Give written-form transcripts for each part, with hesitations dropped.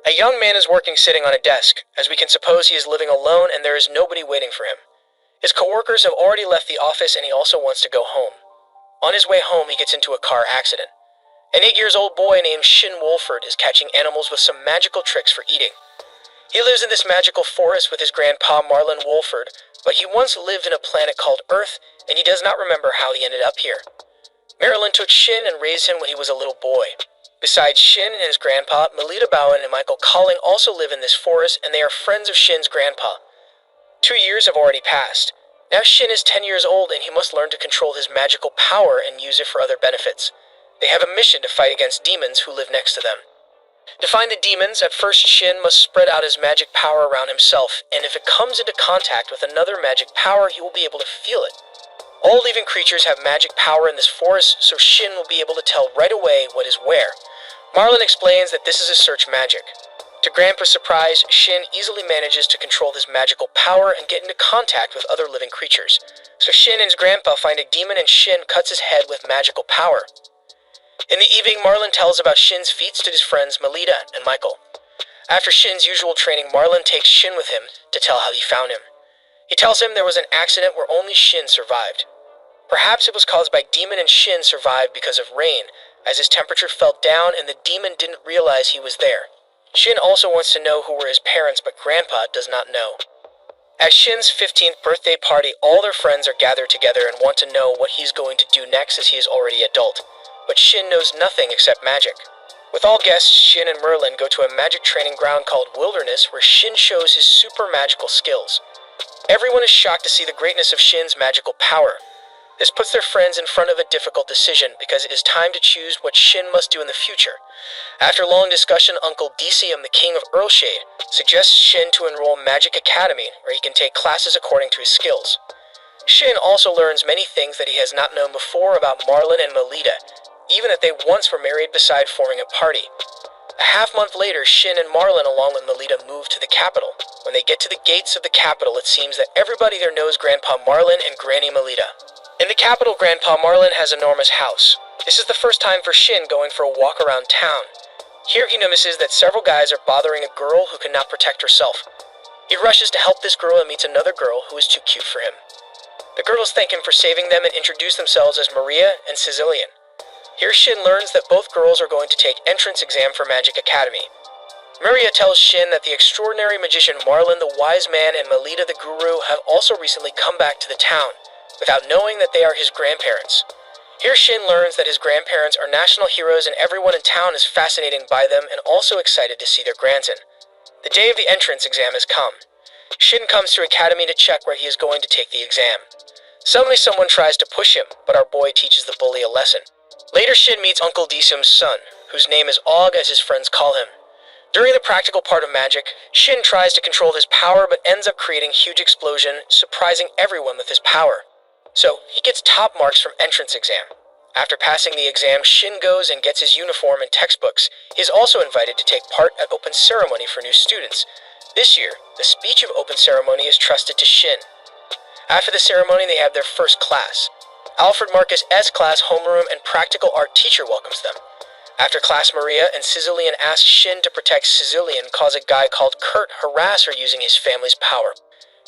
A young man is working sitting on a desk, as we can suppose he is living alone and there is nobody waiting for him. His coworkers have already left the office and he also wants to go home. On his way home, he gets into a car accident. An 8-year-old boy named Shin Wolford is catching animals with some magical tricks for eating. He lives in this magical forest with his grandpa Marlon Wolford, but he once lived in a planet called Earth, and he does not remember how he ended up here. Marilyn took Shin and raised him when he was a little boy. Besides Shin and his grandpa, Melita Bowen and Michael Colling also live in this forest, and they are friends of Shin's grandpa. 2 years have already passed. Now Shin is 10 years old, and he must learn to control his magical power and use it for other benefits. They have a mission to fight against demons who live next to them. To find the demons, at first Shin must spread out his magic power around himself, and if it comes into contact with another magic power, he will be able to feel it. All living creatures have magic power in this forest, so Shin will be able to tell right away what is where. Marlon explains that this is a search magic. To Grandpa's surprise, Shin easily manages to control his magical power and get into contact with other living creatures. So Shin and his grandpa find a demon and Shin cuts his head with magical power. In the evening, Marlon tells about Shin's feats to his friends Melita and Michael. After Shin's usual training, Marlon takes Shin with him to tell how he found him. He tells him there was an accident where only Shin survived. Perhaps it was caused by Demon and Shin survived because of rain, as his temperature fell down and the demon didn't realize he was there. Shin also wants to know who were his parents, but Grandpa does not know. At Shin's 15th birthday party, all their friends are gathered together and want to know what he's going to do next as he is already adult. But Shin knows nothing except magic. With all guests, Shin and Merlin go to a magic training ground called Wilderness, where Shin shows his super magical skills. Everyone is shocked to see the greatness of Shin's magical power. This puts their friends in front of a difficult decision, because it is time to choose what Shin must do in the future. After long discussion, Uncle Decium, the king of Earlshade, suggests Shin to enroll in Magic Academy, where he can take classes according to his skills. Shin also learns many things that he has not known before about Marlon and Melita, even that they once were married beside forming a party. A half-month later, Shin and Marlon along with Melita move to the capital. When they get to the gates of the capital, it seems that everybody there knows Grandpa Marlon and Granny Melita. In the capital, Grandpa Marlon has an enormous house. This is the first time for Shin going for a walk around town. Here he notices that several guys are bothering a girl who cannot protect herself. He rushes to help this girl and meets another girl who is too cute for him. The girls thank him for saving them and introduce themselves as Maria and Sicilian. Here Shin learns that both girls are going to take entrance exam for Magic Academy. Maria tells Shin that the extraordinary magician Marlon the Wise Man and Melita the Guru have also recently come back to the town, without knowing that they are his grandparents. Here Shin learns that his grandparents are national heroes and everyone in town is fascinated by them and also excited to see their grandson. The day of the entrance exam has come. Shin comes to Academy to check where he is going to take the exam. Suddenly someone tries to push him, but our boy teaches the bully a lesson. Later Shin meets Uncle Decium's son, whose name is Og as his friends call him. During the practical part of magic, Shin tries to control his power but ends up creating a huge explosion, surprising everyone with his power. So, he gets top marks from entrance exam. After passing the exam, Shin goes and gets his uniform and textbooks. He is also invited to take part at open ceremony for new students. This year, the speech of open ceremony is trusted to Shin. After the ceremony, they have their first class. Alfred Marcus S. class homeroom and practical art teacher welcomes them. After class, Maria and Sicilian ask Shin to protect Sicilian, cause a guy called Kurt harass her using his family's power.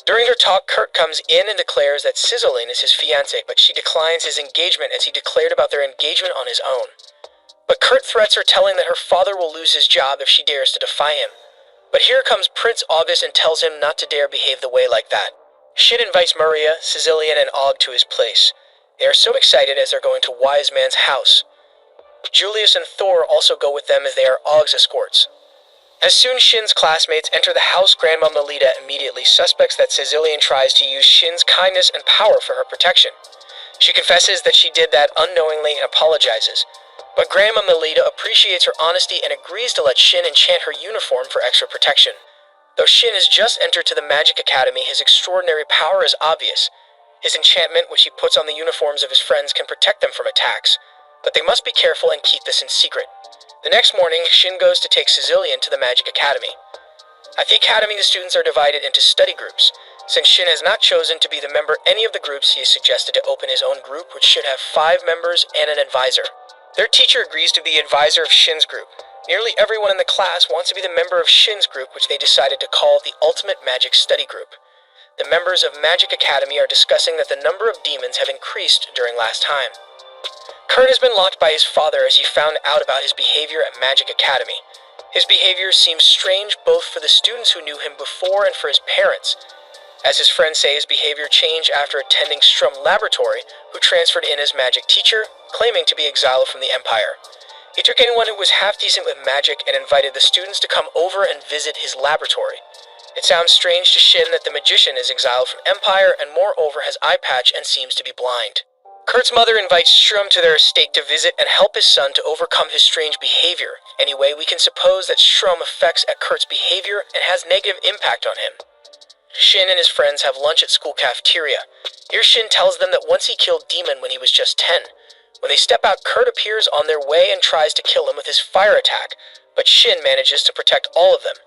During her talk, Kurt comes in and declares that Sicilian is his fiancée, but she declines his engagement as he declared about their engagement on his own. But Kurt threats her, telling that her father will lose his job if she dares to defy him. But here comes Prince August and tells him not to dare behave the way like that. Shin invites Maria, Sicilian, and Og to his place. They are so excited as they're going to Wise Man's house. Julius and Thor also go with them as they are Og's escorts. As soon as Shin's classmates enter the house, Grandma Melita immediately suspects that Sicilian tries to use Shin's kindness and power for her protection. She confesses that she did that unknowingly and apologizes. But Grandma Melita appreciates her honesty and agrees to let Shin enchant her uniform for extra protection. Though Shin has just entered to the Magic Academy, his extraordinary power is obvious. His enchantment, which he puts on the uniforms of his friends, can protect them from attacks. But they must be careful and keep this in secret. The next morning, Shin goes to take Sicilian to the Magic Academy. At the academy, the students are divided into study groups. Since Shin has not chosen to be the member of any of the groups, he is suggested to open his own group, which should have 5 members and an advisor. Their teacher agrees to be the advisor of Shin's group. Nearly everyone in the class wants to be the member of Shin's group, which they decided to call the Ultimate Magic Study Group. The members of Magic Academy are discussing that the number of demons have increased during last time. Kurt has been locked by his father as he found out about his behavior at Magic Academy. His behavior seems strange both for the students who knew him before and for his parents. As his friends say, his behavior changed after attending Strum Laboratory, who transferred in as magic teacher, claiming to be exiled from the Empire. He took anyone who was half decent with magic and invited the students to come over and visit his laboratory. It sounds strange to Shin that the magician is exiled from Empire and moreover has eye patch and seems to be blind. Kurt's mother invites Strum to their estate to visit and help his son to overcome his strange behavior. Anyway, we can suppose that Strum affects at Kurt's behavior and has negative impact on him. Shin and his friends have lunch at school cafeteria. Here Shin tells them that once he killed Demon when he was just 10. When they step out, Kurt appears on their way and tries to kill him with his fire attack, but Shin manages to protect all of them.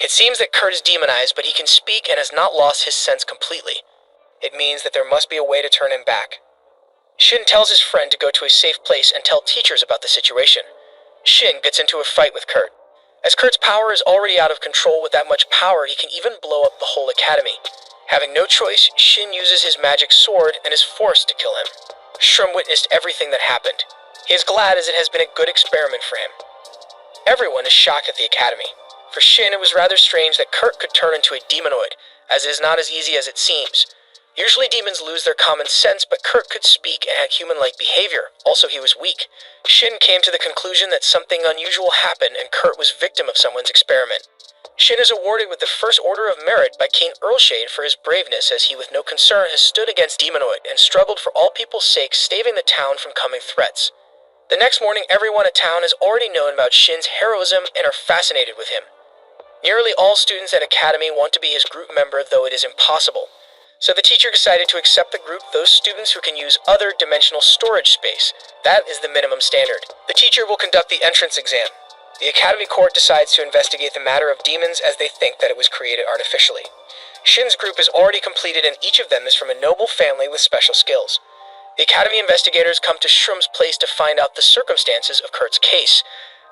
It seems that Kurt is demonized, but he can speak and has not lost his sense completely. It means that there must be a way to turn him back. Shin tells his friend to go to a safe place and tell teachers about the situation. Shin gets into a fight with Kurt. As Kurt's power is already out of control, with that much power he can even blow up the whole academy. Having no choice, Shin uses his magic sword and is forced to kill him. Strum witnessed everything that happened. He is glad as it has been a good experiment for him. Everyone is shocked at the academy. For Shin, it was rather strange that Kurt could turn into a demonoid, as it is not as easy as it seems. Usually demons lose their common sense, but Kurt could speak and had human-like behavior. Also, he was weak. Shin came to the conclusion that something unusual happened and Kurt was victim of someone's experiment. Shin is awarded with the First Order of Merit by King Earlshade for his braveness, as he with no concern has stood against Demonoid and struggled for all people's sake, staving the town from coming threats. The next morning, everyone at town has already known about Shin's heroism and are fascinated with him. Nearly all students at Academy want to be his group member, though it is impossible. So the teacher decided to accept the group those students who can use other dimensional storage space. That is the minimum standard. The teacher will conduct the entrance exam. The Academy Court decides to investigate the matter of demons, as they think that it was created artificially. Shin's group is already completed and each of them is from a noble family with special skills. The Academy investigators come to Strum's place to find out the circumstances of Kurt's case.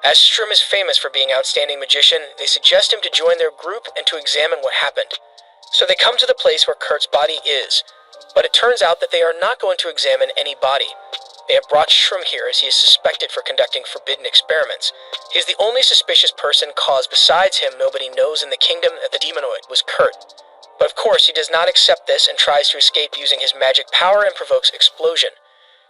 As Strum is famous for being an outstanding magician, they suggest him to join their group and to examine what happened. So they come to the place where Kurt's body is, but it turns out that they are not going to examine any body. They have brought Strum here as he is suspected for conducting forbidden experiments. He is the only suspicious person, cause besides him nobody knows in the kingdom that the demonoid was Kurt. But of course he does not accept this and tries to escape using his magic power and provokes explosion.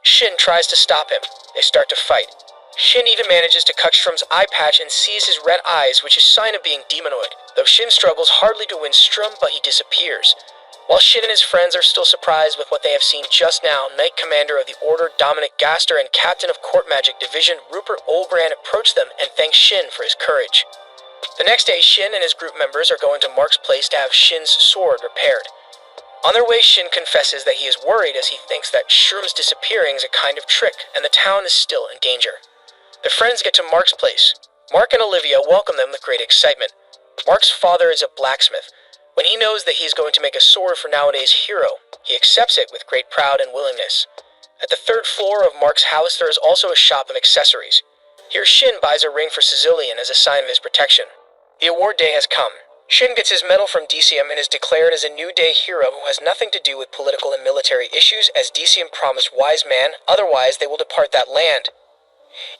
Shin tries to stop him. They start to fight. Shin even manages to cut Strum's eye patch and sees his red eyes, which is a sign of being demonoid. Though Shin struggles hardly to win Strum, but he disappears. While Shin and his friends are still surprised with what they have seen just now, Knight Commander of the Order Dominic Gaster and Captain of Court Magic Division Rupert Olgran approach them and thank Shin for his courage. The next day, Shin and his group members are going to Mark's place to have Shin's sword repaired. On their way, Shin confesses that he is worried as he thinks that Strum's disappearing is a kind of trick and the town is still in danger. The friends get to Mark's place. Mark and Olivia welcome them with great excitement. Mark's father is a blacksmith. When he knows that he is going to make a sword for nowadays hero, he accepts it with great pride and willingness. At the third floor of Mark's house, there is also a shop of accessories. Here Shin buys a ring for Sicilian as a sign of his protection. The award day has come. Shin gets his medal from DCM and is declared as a New Day hero who has nothing to do with political and military issues, as DCM promised Wise Man, otherwise they will depart that land.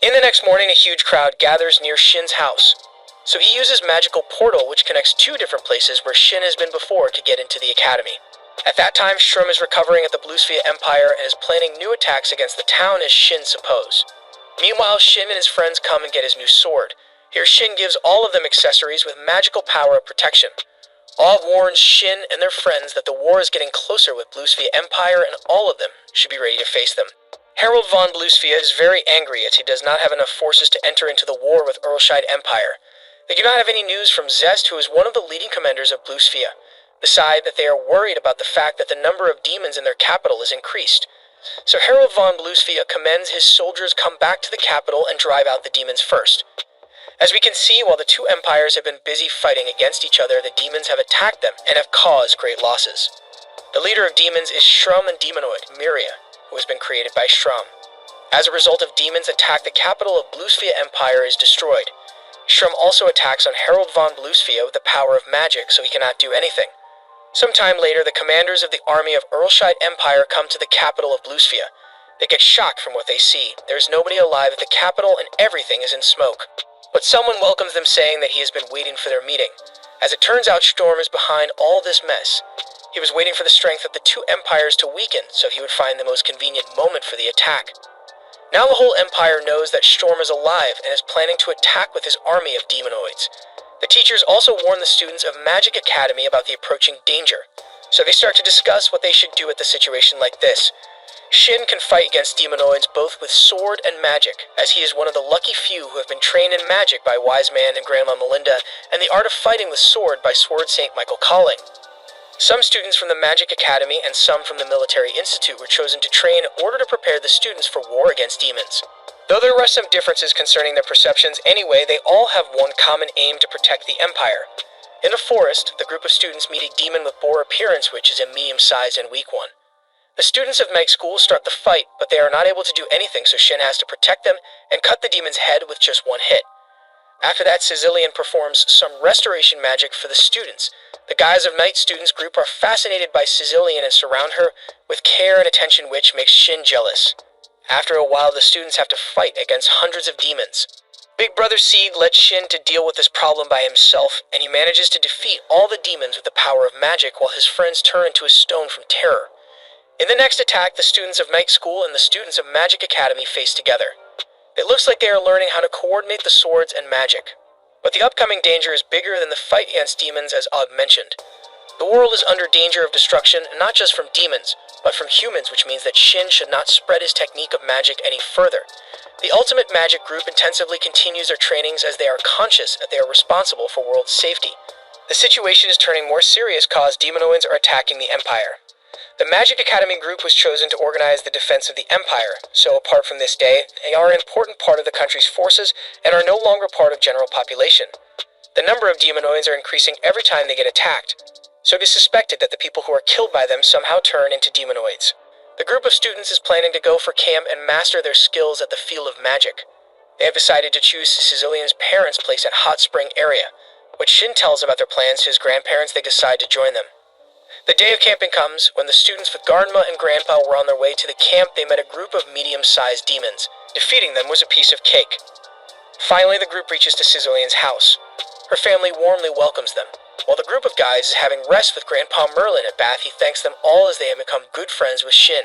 In the next morning, a huge crowd gathers near Shin's house. So he uses magical portal which connects two different places where Shin has been before to get into the academy. At that time, Strum is recovering at the Bluesphere Empire and is planning new attacks against the town as Shin suppose. Meanwhile, Shin and his friends come and get his new sword. Here Shin gives all of them accessories with magical power of protection. All warns Shin and their friends that the war is getting closer with Bluesphere Empire and all of them should be ready to face them. Harold von Bluesphere is very angry as he does not have enough forces to enter into the war with Earlshide Empire. They do not have any news from Zest, who is one of the leading commanders of Bluesphere. Besides that they are worried about the fact that the number of demons in their capital is increased. So Harold von Bluesphere commends his soldiers come back to the capital and drive out the demons first. As we can see, while the two empires have been busy fighting against each other, the demons have attacked them and have caused great losses. The leader of demons is Strum and Demonoid, Miria, who has been created by Strum. As a result of demons attack, the capital of Bluesfia Empire is destroyed. Shrum also attacks on Harold von Bluesfia with the power of magic, so he cannot do anything. Sometime later, the commanders of the army of Earlshire Empire come to the capital of Bluesfia. They get shocked from what they see. There is nobody alive at the capital and everything is in smoke. But someone welcomes them, saying that he has been waiting for their meeting. As it turns out, Storm is behind all this mess. He was waiting for the strength of the two empires to weaken, so he would find the most convenient moment for the attack. Now the whole empire knows that Storm is alive and is planning to attack with his army of demonoids. The teachers also warn the students of Magic Academy about the approaching danger, so they start to discuss what they should do at the situation like this. Shin can fight against demonoids both with sword and magic, as he is one of the lucky few who have been trained in magic by Wise Man and Grandma Melinda, and the art of fighting with sword by Sword St. Michael Colling. Some students from the Magic Academy and some from the Military Institute were chosen to train in order to prepare the students for war against demons. Though there are some differences concerning their perceptions anyway, they all have one common aim: to protect the Empire. In a forest, the group of students meet a demon with boar appearance, which is a medium-sized and weak one. The students of Meg School start the fight, but they are not able to do anything, so Shin has to protect them and cut the demon's head with just one hit. After that, Sicilian performs some restoration magic for the students. The guys of Night Students group are fascinated by Sicilian and surround her with care and attention, which makes Shin jealous. After a while, the students have to fight against hundreds of demons. Big Brother Sieg lets Shin to deal with this problem by himself, and he manages to defeat all the demons with the power of magic while his friends turn into a stone from terror. In the next attack, the students of Night School and the students of Magic Academy face together. It looks like they are learning how to coordinate the swords and magic. But the upcoming danger is bigger than the fight against demons, as Og mentioned. The world is under danger of destruction, not just from demons, but from humans, which means that Shin should not spread his technique of magic any further. The Ultimate Magic Group intensively continues their trainings as they are conscious that they are responsible for world safety. The situation is turning more serious, cause demonoids are attacking the Empire. The Magic Academy group was chosen to organize the defense of the Empire, so apart from this day, they are an important part of the country's forces and are no longer part of general population. The number of demonoids are increasing every time they get attacked, so it is suspected that the people who are killed by them somehow turn into demonoids. The group of students is planning to go for camp and master their skills at the Field of Magic. They have decided to choose Sicilian's parents' place at Hot Spring area. When Shin tells about their plans to his grandparents, they decide to join them. The day of camping comes. When the students with Grandma and Grandpa were on their way to the camp, they met a group of medium-sized demons. Defeating them was a piece of cake. Finally, the group reaches to Sicilian's house. Her family warmly welcomes them. While the group of guys is having rest with Grandpa Merlin at Bath, he thanks them all as they have become good friends with Shin.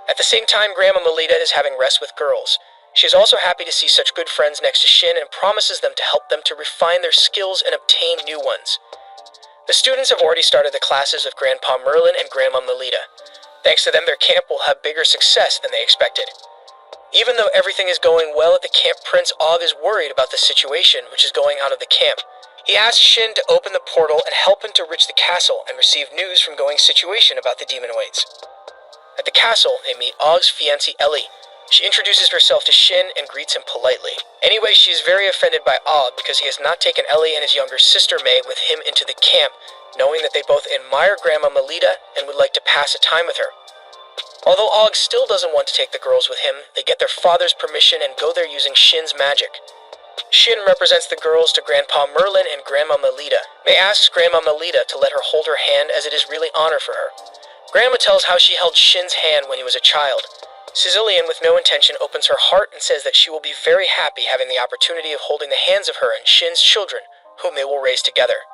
At the same time, Grandma Melita is having rest with girls. She is also happy to see such good friends next to Shin and promises them to help them to refine their skills and obtain new ones. The students have already started the classes with Grandpa Merlin and Grandma Melita. Thanks to them, their camp will have bigger success than they expected. Even though everything is going well at the camp, Prince Og is worried about the situation which is going on at the camp. He asks Shin to open the portal and help him to reach the castle and receive news from Going Situation about the demonoids. At the castle, they meet Og's fiancée Ellie. She introduces herself to Shin and greets him politely. Anyway, she is very offended by Og because he has not taken Ellie and his younger sister May with him into the camp, knowing that they both admire Grandma Melita and would like to pass a time with her. Although Og still doesn't want to take the girls with him, they get their father's permission and go there using Shin's magic. Shin represents the girls to Grandpa Merlin and Grandma Melita. May asks Grandma Melita to let her hold her hand, as it is really honor for her. Grandma tells how she held Shin's hand when he was a child. Sicilian, with no intention, opens her heart and says that she will be very happy having the opportunity of holding the hands of her and Shin's children, whom they will raise together.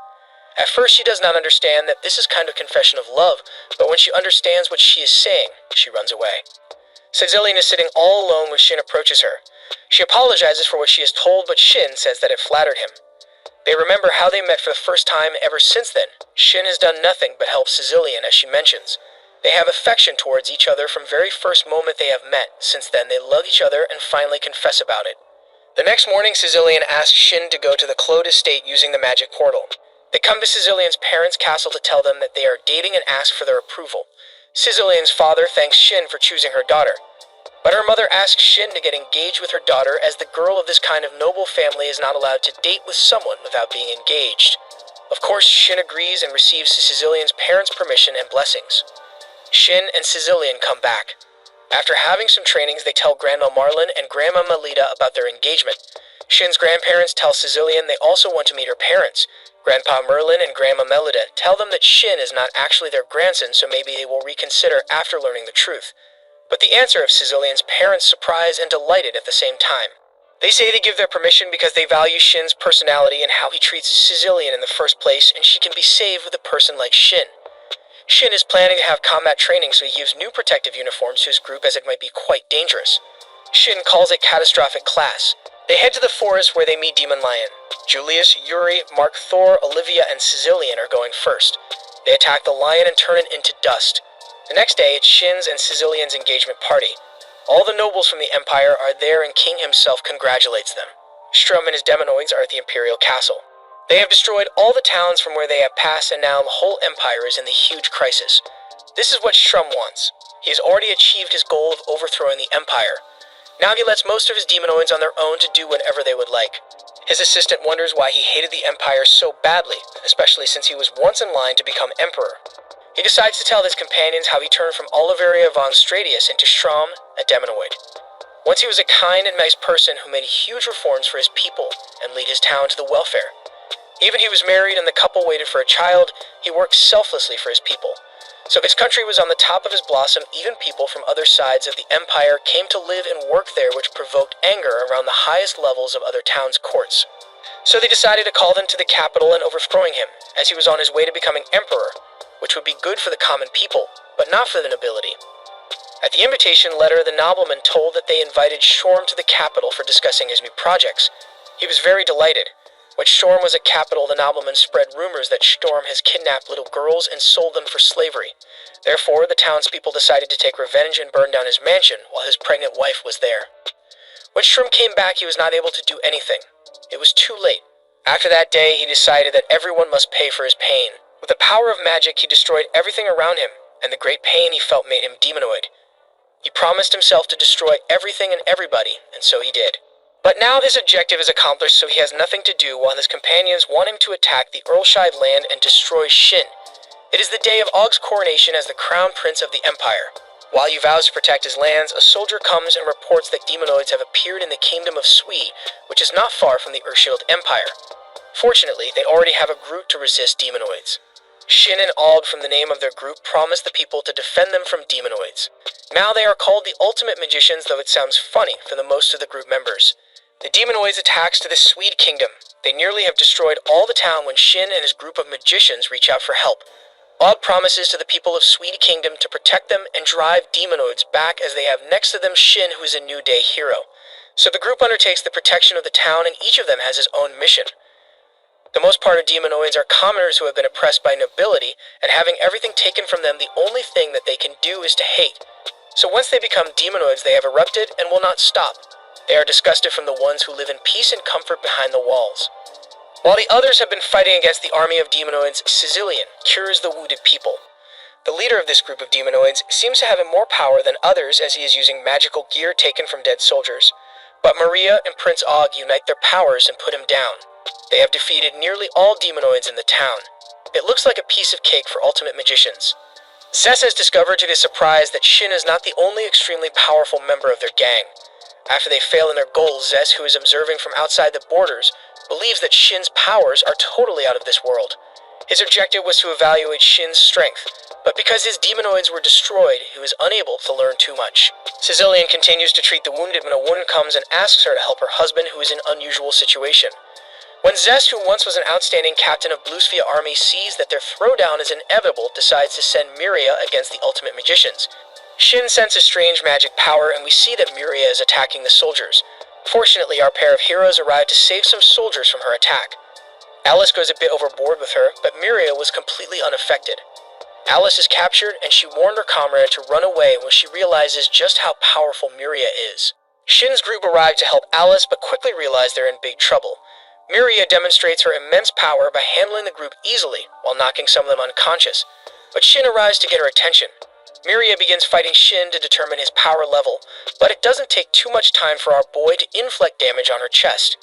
At first, she does not understand that this is kind of confession of love, but when she understands what she is saying, she runs away. Sicilian is sitting all alone when Shin approaches her. She apologizes for what she is told, but Shin says that it flattered him. They remember how they met for the first time. Ever since then, Shin has done nothing but help Sicilian, as she mentions. They have affection towards each other from very first moment they have met. Since then, they love each other and finally confess about it. The next morning, Sicilian asks Shin to go to the Claude estate using the magic portal. They come to Sicilian's parents' castle to tell them that they are dating and ask for their approval. Sicilian's father thanks Shin for choosing her daughter. But her mother asks Shin to get engaged with her daughter, as the girl of this kind of noble family is not allowed to date with someone without being engaged. Of course, Shin agrees and receives Sicilian's parents' permission and blessings. Shin and Sicilian come back. After having some trainings, they tell Grandma Marlin and Grandma Melita about their engagement. Shin's grandparents tell Sicilian they also want to meet her parents. Grandpa Merlin and Grandma Melita tell them that Shin is not actually their grandson, so maybe they will reconsider after learning the truth. But the answer of Sicilian's parents surprise and delighted at the same time. They say they give their permission because they value Shin's personality and how he treats Sicilian in the first place, and she can be saved with a person like Shin. Shin is planning to have combat training, so he gives new protective uniforms to his group as it might be quite dangerous. Shin calls it catastrophic class. They head to the forest where they meet Demon Lion. Julius, Yuri, Mark Thor, Olivia, and Sicilian are going first. They attack the lion and turn it into dust. The next day, it's Shin's and Sicilian's engagement party. All the nobles from the Empire are there and King himself congratulates them. Strum and his demonoids are at the Imperial Castle. They have destroyed all the towns from where they have passed, and now the whole Empire is in the huge crisis. This is what Strum wants. He has already achieved his goal of overthrowing the Empire. Now he lets most of his demonoids on their own to do whatever they would like. His assistant wonders why he hated the Empire so badly, especially since he was once in line to become Emperor. He decides to tell his companions how he turned from Oliveria von Stradius into Strum, a demonoid. Once he was a kind and nice person who made huge reforms for his people and lead his town to the welfare. Even he was married and the couple waited for a child, he worked selflessly for his people. So his country was on the top of his blossom. Even people from other sides of the Empire came to live and work there, which provoked anger around the highest levels of other towns' courts. So they decided to call them to the capital and overthrowing him, as he was on his way to becoming emperor, which would be good for the common people, but not for the nobility. At the invitation letter, the nobleman told that they invited Storm to the capital for discussing his new projects. He was very delighted. When Storm was at capital, the nobleman spread rumors that Storm has kidnapped little girls and sold them for slavery. Therefore, the townspeople decided to take revenge and burn down his mansion while his pregnant wife was there. When Storm came back, he was not able to do anything. It was too late. After that day, he decided that everyone must pay for his pain. With the power of magic, he destroyed everything around him, and the great pain he felt made him demonoid. He promised himself to destroy everything and everybody, and so he did. But now his objective is accomplished, so he has nothing to do while his companions want him to attack the Earlshide land and destroy Shin. It is the day of Og's coronation as the crown prince of the Empire. While he vows to protect his lands, a soldier comes and reports that demonoids have appeared in the kingdom of Sui, which is not far from the Earthshield Empire. Fortunately, they already have a group to resist demonoids. Shin and Og, from the name of their group, promise the people to defend them from demonoids. Now they are called the Ultimate Magicians, though it sounds funny for the most of the group members. The demonoids attacks to the Swede kingdom. They nearly have destroyed all the town when Shin and his group of magicians reach out for help. Og promises to the people of Swede kingdom to protect them and drive demonoids back, as they have next to them Shin, who is a New Day hero. So the group undertakes the protection of the town, and each of them has his own mission. The most part of demonoids are commoners who have been oppressed by nobility, and having everything taken from them, the only thing that they can do is to hate. So once they become demonoids, they have erupted and will not stop. They are disgusted from the ones who live in peace and comfort behind the walls. While the others have been fighting against the army of demonoids, Sicilian cures the wounded people. The leader of this group of demonoids seems to have more power than others, as he is using magical gear taken from dead soldiers. But Maria and Prince Og unite their powers and put him down. They have defeated nearly all demonoids in the town. It looks like a piece of cake for ultimate magicians. Zess has discovered to his surprise that Shin is not the only extremely powerful member of their gang. After they fail in their goals, Zess, who is observing from outside the borders, believes that Shin's powers are totally out of this world. His objective was to evaluate Shin's strength, but because his demonoids were destroyed, he was unable to learn too much. Sicilian continues to treat the wounded when a woman comes and asks her to help her husband, who is in an unusual situation. When Zest, who once was an outstanding captain of Bluesfia army, sees that their throwdown is inevitable, decides to send Miria against the ultimate magicians. Shin senses strange magic power, and we see that Miria is attacking the soldiers. Fortunately, our pair of heroes arrive to save some soldiers from her attack. Alice goes a bit overboard with her, but Miria was completely unaffected. Alice is captured, and she warned her comrade to run away when she realizes just how powerful Miria is. Shin's group arrived to help Alice, but quickly realize they're in big trouble. Miria demonstrates her immense power by handling the group easily, while knocking some of them unconscious. But Shin arrives to get her attention. Miria begins fighting Shin to determine his power level, but it doesn't take too much time for our boy to inflict damage on her chest.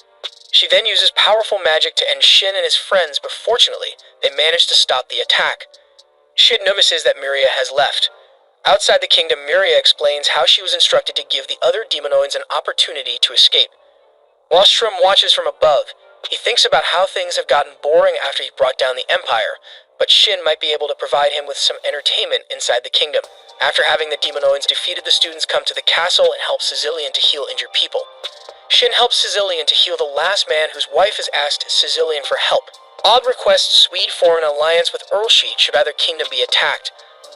She then uses powerful magic to end Shin and his friends, but fortunately, they manage to stop the attack. Shin notices that Miria has left. Outside the kingdom, Miria explains how she was instructed to give the other demonoids an opportunity to escape. While Shrum watches from above, he thinks about how things have gotten boring after he brought down the Empire, but Shin might be able to provide him with some entertainment inside the kingdom. After having the demonoids defeated, the students come to the castle and help Sicilian to heal injured people. Shin helps Sicilian to heal the last man whose wife has asked Sicilian for help. Odd requests Swede form an alliance with Earlsheet should either kingdom be attacked.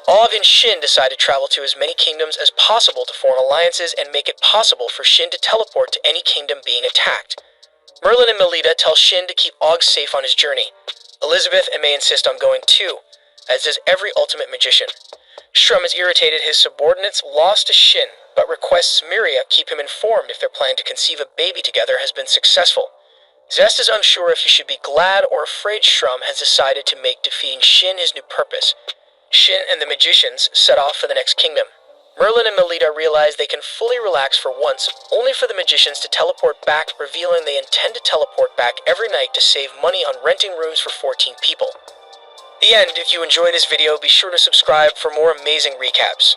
Og and Shin decide to travel to as many kingdoms as possible to form alliances and make it possible for Shin to teleport to any kingdom being attacked. Merlin and Melita tell Shin to keep Og safe on his journey. Elizabeth and May insist on going too, as does every ultimate magician. Shrum is irritated his subordinates lost to Shin, but requests Miria keep him informed if their plan to conceive a baby together has been successful. Zest is unsure if he should be glad or afraid Shrum has decided to make defeating Shin his new purpose. Shin and the magicians set off for the next kingdom. Merlin and Melita realize they can fully relax for once, only for the magicians to teleport back, revealing they intend to teleport back every night to save money on renting rooms for 14 people. The end. If you enjoy this video, be sure to subscribe for more amazing recaps.